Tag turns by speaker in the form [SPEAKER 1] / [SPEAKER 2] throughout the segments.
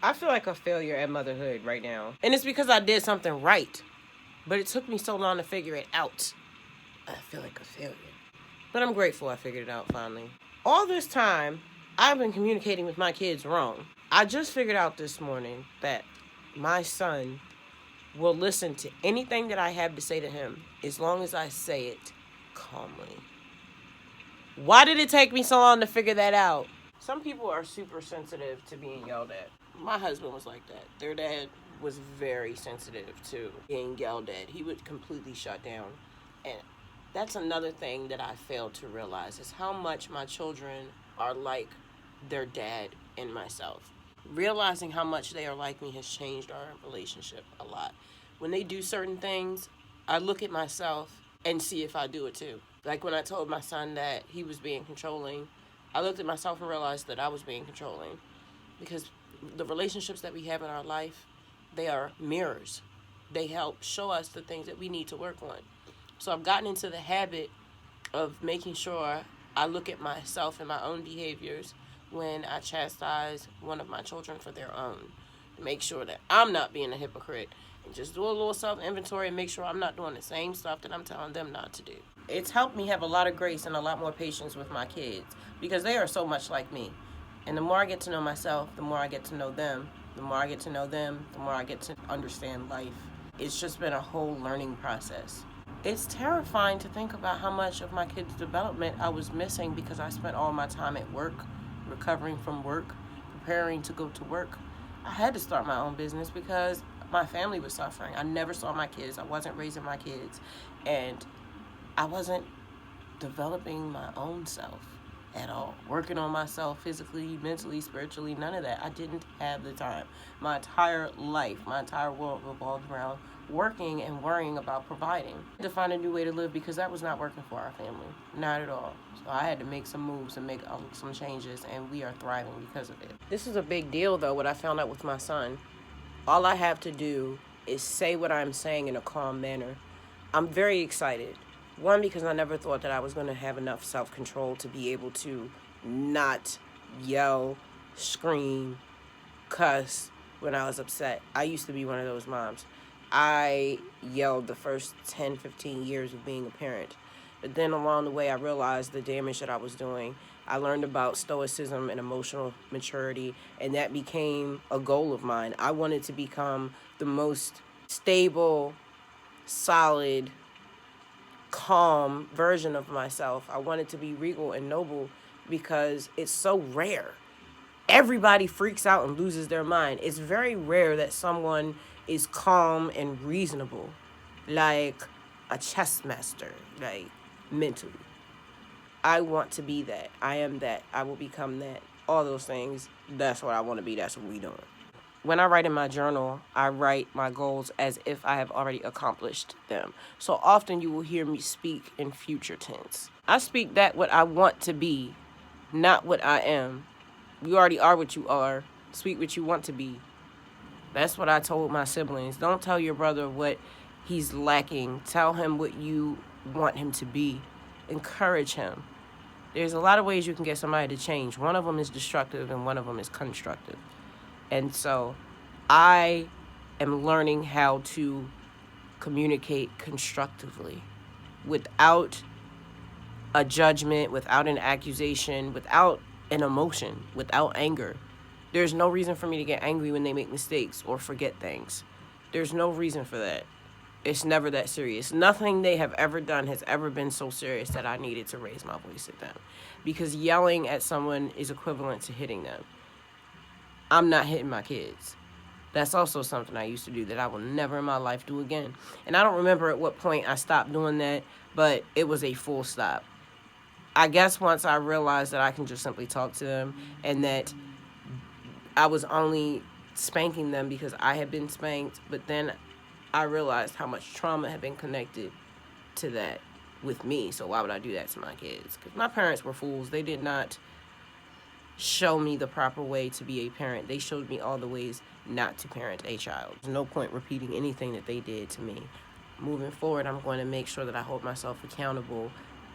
[SPEAKER 1] I feel like a failure at motherhood right now. And it's because I did something right. But it took me so long to figure it out. I feel like a failure. But I'm grateful I figured it out finally. All this time, I've been communicating with my kids wrong. I just figured out this morning that my son will listen to anything that I have to say to him as long as I say it calmly. Why did it take me so long to figure that out? Some people are super sensitive to being yelled at. My husband was like that. Their dad was very sensitive to being yelled at. He would completely shut down. And that's another thing that I failed to realize is how much my children are like their dad and myself. Realizing how much they are like me has changed our relationship a lot. When they do certain things, I look at myself and see if I do it too. Like when I told my son that he was being controlling, I looked at myself and realized that I was being controlling. Because the relationships that we have in our life, they are mirrors. They help show us the things that we need to work on. So I've gotten into the habit of making sure I look at myself and my own behaviors when I chastise one of my children for their own. To make sure that I'm not being a hypocrite. And just do a little self-inventory and make sure I'm not doing the same stuff that I'm telling them not to do. It's helped me have a lot of grace and a lot more patience with my kids because they are so much like me. And the more I get to know myself, the more I get to know them. The more I get to know them, the more I get to understand life. It's just been a whole learning process. It's terrifying to think about how much of my kids' development I was missing because I spent all my time at work, recovering from work, preparing to go to work. I had to start my own business because my family was suffering. I never saw my kids. I wasn't raising my kids. And I wasn't developing my own self at all. Working on myself physically, mentally, spiritually, none of that. I didn't have the time. My entire life, my entire world revolved around working and worrying about providing. I had to find a new way to live because that was not working for our family. Not at all. So I had to make some moves and make some changes, and we are thriving because of it. This is a big deal, though, what I found out with my son. All I have to do is say what I'm saying in a calm manner. I'm very excited. One, because I never thought that I was going to have enough self-control to be able to not yell, scream, cuss when I was upset. I used to be one of those moms. I yelled the first 10, 15 years of being a parent. But then along the way, I realized the damage that I was doing. I learned about stoicism and emotional maturity, and that became a goal of mine. I wanted to become the most stable, solid, calm version of myself. I wanted to be regal and noble because it's so rare. Everybody freaks out and loses their mind. It's very rare that someone is calm and reasonable, like a chess master, like mentally. I want to be that. I am that. I will become that. All those things. That's what I want to be. That's what we doing. When I write in my journal, I write my goals as if I have already accomplished them. So often you will hear me speak in future tense. I speak that what I want to be, not what I am. You already are what you are. Speak what you want to be. That's what I told my siblings. Don't tell your brother what he's lacking. Tell him what you want him to be. Encourage him. There's a lot of ways you can get somebody to change. One of them is destructive and one of them is constructive. And so I am learning how to communicate constructively without a judgment, without an accusation, without an emotion, without anger. There's no reason for me to get angry when they make mistakes or forget things. There's no reason for that. It's never that serious. Nothing they have ever done has ever been so serious that I needed to raise my voice at them. Because yelling at someone is equivalent to hitting them. I'm not hitting my kids. That's also something I used to do that I will never in my life do again. And I don't remember at what point I stopped doing that, but it was a full stop. I guess once I realized that I can just simply talk to them and that I was only spanking them because I had been spanked, but then I realized how much trauma had been connected to that with me. So why would I do that to my kids? Because my parents were fools. They did not show me the proper way to be a parent. They showed me all the ways not to parent a child. There's no point repeating anything that they did to me. Moving forward, I'm going to make sure that I hold myself accountable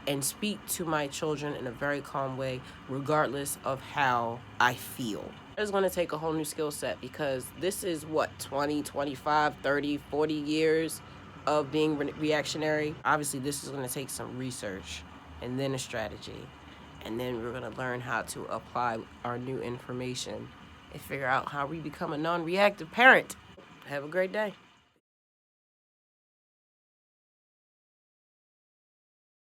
[SPEAKER 1] and speak to my children in a very calm way, regardless of how I feel. It's going to take a whole new skill set, because this is what, 20, 25, 30, 40 years of being reactionary. Obviously, this is going to take some research and then a strategy. And then we're going to learn how to apply our new information and figure out how we become a non-reactive parent. Have a great day.